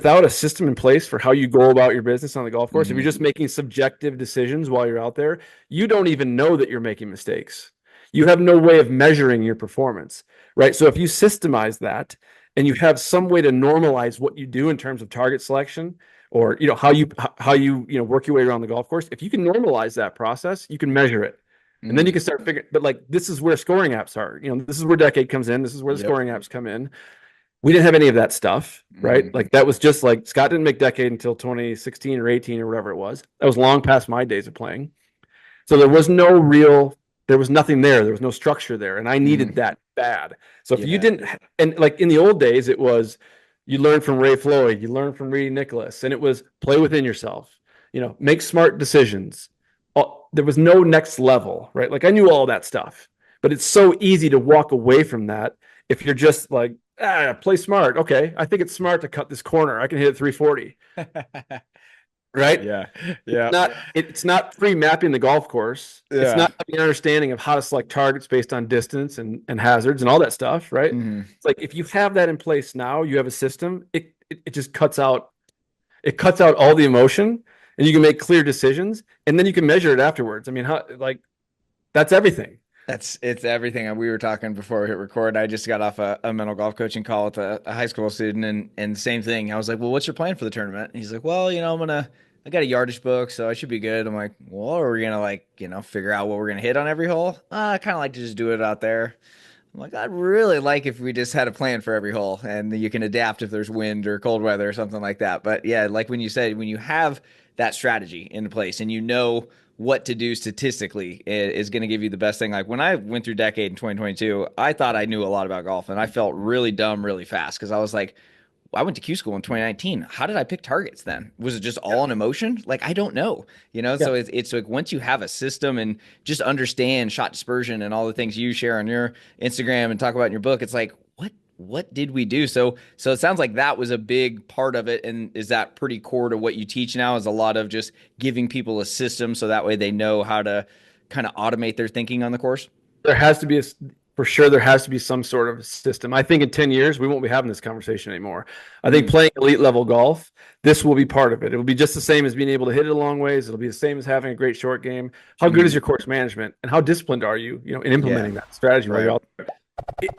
without a system in place for how you go about your business on the golf course, if you're Hmm. just making subjective decisions while you're out there, you don't even know that you're making mistakes. You have no way of measuring your performance, right? So if you systemize that and you have some way to normalize what you do in terms of target selection, or how you work your way around the golf course, if you can normalize that process, you can measure it. And then you Mm. can start figuring, but like this is where scoring apps are. This is where Decade comes in. This is where the Yep. scoring apps come in. We didn't have any of that stuff, right? Hmm. Like that was just like Scott didn't make Decade until 2016 or 18 or whatever it was. That was long past my days of playing. So there was nothing there. There was no structure there. And I needed Hmm. that bad. So if you Yeah. didn't, and like in the old days, it was you learn from Ray Floyd, you learn from Reedy Nicholas, and it was play within yourself, make smart decisions. There was no next level, right? Like I knew all that stuff, but it's so easy to walk away from that if you're just like, play smart. Okay, I think it's smart to cut this corner. I can hit it 340, right? Yeah. It's Yeah. not it's not pre-mapping the golf course. It's Yeah. not having an understanding of how to select targets based on distance and hazards and all that stuff, right? Hmm. It's like if you have that in place now, you have a system, it just cuts out all the emotion, and you can make clear decisions, and then you can measure it afterwards. I mean, how like that's everything. It's everything. We were talking before we hit record. I just got off a mental golf coaching call with a high school student, and same thing. I was like, "Well, what's your plan for the tournament?" And he's like, "Well, I got a yardage book, so I should be good." I'm like, "Well, are we gonna like, figure out what we're gonna hit on every hole?" I kind of like to just do it out there. I'm like, I'd really like if we just had a plan for every hole, and you can adapt if there's wind or cold weather or something like that. But yeah, like when you said, when you have that strategy in place and you know what to do statistically is going to give you the best thing. Like when I went through Decade in 2022, I thought I knew a lot about golf, and I felt really dumb really fast because I was like, I went to Q school in 2019. How did I pick targets then? Was it just Yeah. all an emotion? Like, I don't know, Yeah. So it's like once you have a system and just understand shot dispersion and all the things you share on your Instagram and talk about in your book, it's like, what did we do? So it sounds like that was a big part of it. And is that pretty core to what you teach now? Is a lot of just giving people a system so that way they know how to kind of automate their thinking on the course? There has to be for sure there has to be some sort of system. I think in 10 years we won't be having this conversation anymore. I think Mm, playing elite level golf, this will be part of it. It will be just the same as being able to hit it a long ways. It'll be the same as having a great short game. How good is mm, your course management, and how disciplined are you, in yeah, implementing that strategy while you're right. out there? It,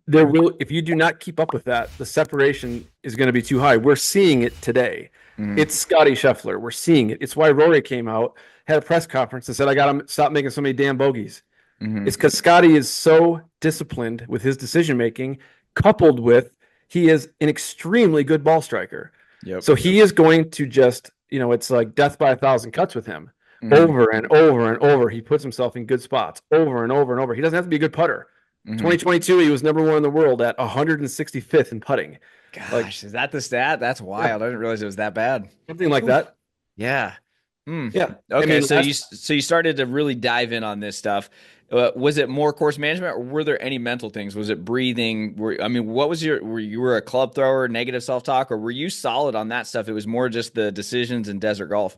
there will if you do not keep up with that, the separation is going to be too high. We're seeing it today. Mm, It's Scotty Scheffler. We're seeing it. It's why Rory came out, had a press conference, and said, "I got to stop making so many damn bogeys." mm, It's because Scotty is so disciplined with his decision making, coupled with he is an extremely good ball striker. yep. So he is going to just, it's like death by a thousand cuts with him. Mm, Over and over and over, he puts himself in good spots over and over and over. He doesn't have to be a good putter. mm. 2022, he was number one in the world at 165th in putting. Like, Gosh, is that the stat? That's yeah, wild. I didn't realize it was that bad. something like Oof. that. Yeah. Hmm. Yeah. I Okay, mean, so you started to really dive in on this stuff. Was it more course management, or were there any mental things? Was it breathing? I mean, what was were you a club thrower, negative self talk, or were you solid on that stuff? It was more just the decisions in desert golf.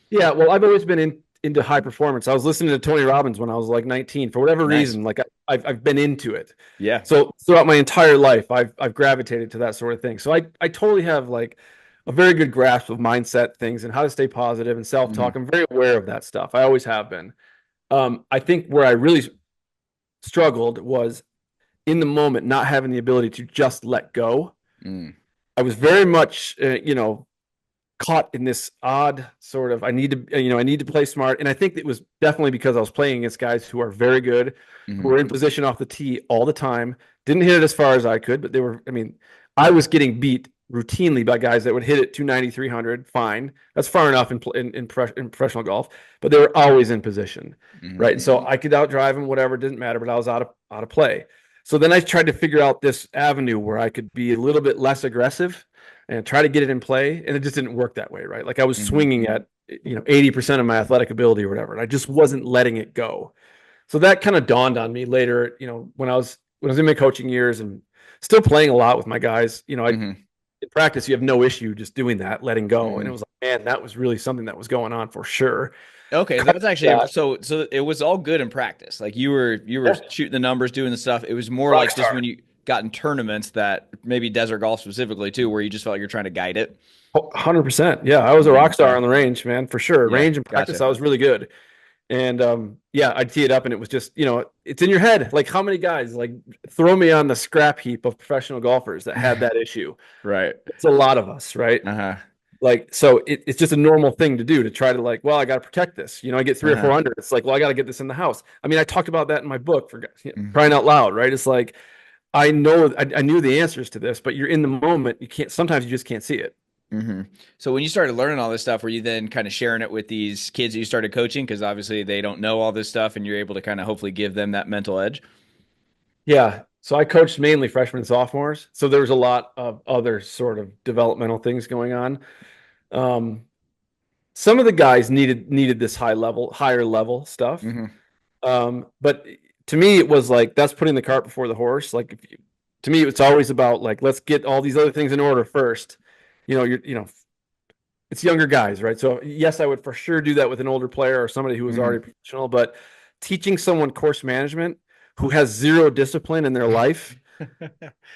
yeah, well, I've always been into high performance. I was listening to Tony Robbins when I was like 19 for whatever Nice. reason. Like I've been into it. Yeah. So throughout my entire life, I've gravitated to that sort of thing. So I totally have like a very good grasp of mindset things and how to stay positive and Hmm. self-talk. I'm very aware of that stuff. I always have been. I think where I really struggled was in the moment, not having the ability to just let go. Mm. I was very much, caught in this odd sort of I need to play smart, and I think it was definitely because I was playing against guys who are very good, who Hmm. were in position off the tee all the time. Didn't hit it as far as I could, but they were. I mean, I was getting beat routinely by guys that would hit it 290, 300. Fine, that's far enough in professional golf, but they were always in position, right? Hmm. And so I could outdrive them, whatever, didn't matter, but I was out of play. So then I tried to figure out this avenue where I could be a little bit less aggressive and try to get it in play, and it just didn't work that way, right? Like I was Hmm. swinging at 80% of my athletic ability or whatever, and I just wasn't letting it go. So that kind of dawned on me later, when I was in my coaching years and still playing a lot with my guys. I Hmm. in practice you have no issue just doing that, letting go, and it Hmm. was like, man, that was really something that was going on for sure. Okay, Couple that's actually that, so it was all good in practice. Like you were yeah, shooting the numbers, doing the stuff. It was more rock like just star. gotten tournaments that maybe desert golf specifically too, where you just felt like you're trying to guide it? 100%. Yeah, I was a rock star on the range, man, for sure. Yeah, Range and practice, gotcha. I was really good. And yeah, I'd tee it up and it was just, it's in your head. Like how many guys like throw me on the scrap heap of professional golfers that had that issue? Right. It's a lot of us, right? Uh-huh. Like, so it's just a normal thing to do to try to like, well, I got to protect this. I get three or Uh-huh. four under. It's like, well, I got to get this in the house. I mean, I talked about that in my book for Mhm. crying out loud, right? It's like, I knew the answers to this, but you're in the moment. You can't, sometimes you just can't see it. Hmm. So when you started learning all this stuff, were you then kind of sharing it with these kids that you started coaching? Because obviously they don't know all this stuff, and you're able to kind of hopefully give them that mental edge. Yeah. So I coached mainly freshmen and sophomores. So there was a lot of other sort of developmental things going on. Um, some of the guys needed this higher level stuff. Hmm. But to me, it was like that's putting the cart before the horse. Like to me, it's always about like let's get all these other things in order first. It's younger guys, right? So yes, I would for sure do that with an older player or somebody who was already Hmm. professional. But teaching someone course management who has zero discipline in their life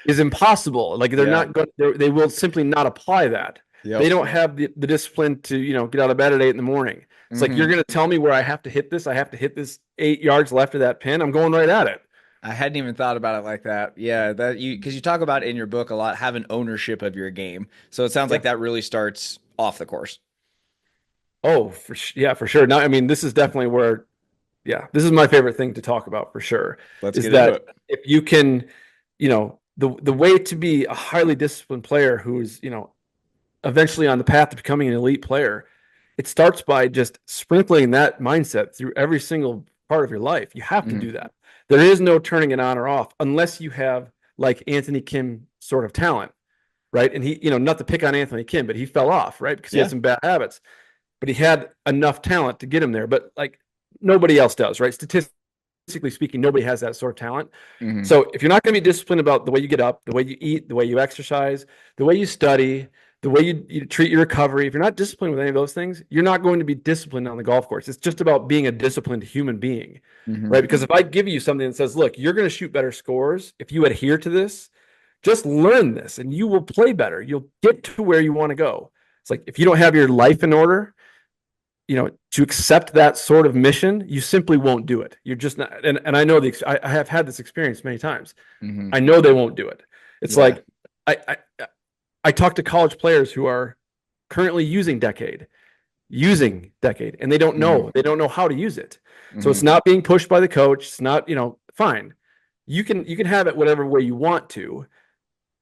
is impossible. Like they're Yeah. not going, they will simply not apply that. They Yep. don't have the discipline to, get out of bed at 8 in the morning. It's like, you're Hmm. going to tell me where I have to hit this. I have to hit this 8 yards left of that pin. I'm going right at it. I hadn't even thought about it like that. Yeah, that you because you talk about in your book a lot having ownership of your game. So it sounds Yeah. like that really starts off the course. Oh, yeah, for sure. Now, I mean, this is definitely where, yeah, this is my favorite thing to talk about for sure. Let's Is get into that it. if you can, the way to be a highly disciplined player who's, eventually on the path to becoming an elite player, it starts by just sprinkling that mindset through every single part of your life. You have to do Hmm. that. There is no turning it on or off unless you have like Anthony Kim sort of talent, right? And he, not to pick on Anthony Kim, but he fell off, right? Because he had Yeah. some bad habits, but he had enough talent to get him there. But like nobody else does, right? Statistically speaking, nobody has that sort of talent. Hmm. So if you're not going to be disciplined about the way you get up, the way you eat, the way you exercise, the way you study, the way you treat your recovery, if you're not disciplined with any of those things, you're not going to be disciplined on the golf course. It's just about being a disciplined human being, Hmm. right? Because if I give you something that says, look, you're going to shoot better scores if you adhere to this, just learn this and you will play better. You'll get to where you want to go. It's like if you don't have your life in order, to accept that sort of mission, you simply won't do it. You're just not. And I know I have had this experience many times. Hmm. I know they won't do it. It's Yeah. like I, I talk to college players who are currently using decade, and they don't Hmm. know. They don't know how to use it. So it's Hmm. not being pushed by the coach. It's not, fine. You can have it whatever way you want to.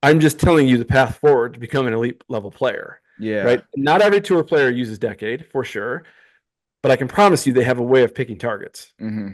I'm just telling you the path forward to become an elite level player, Yeah. right? Not every tour player uses decade for sure, but I can promise you they have a way of picking targets. Hmm.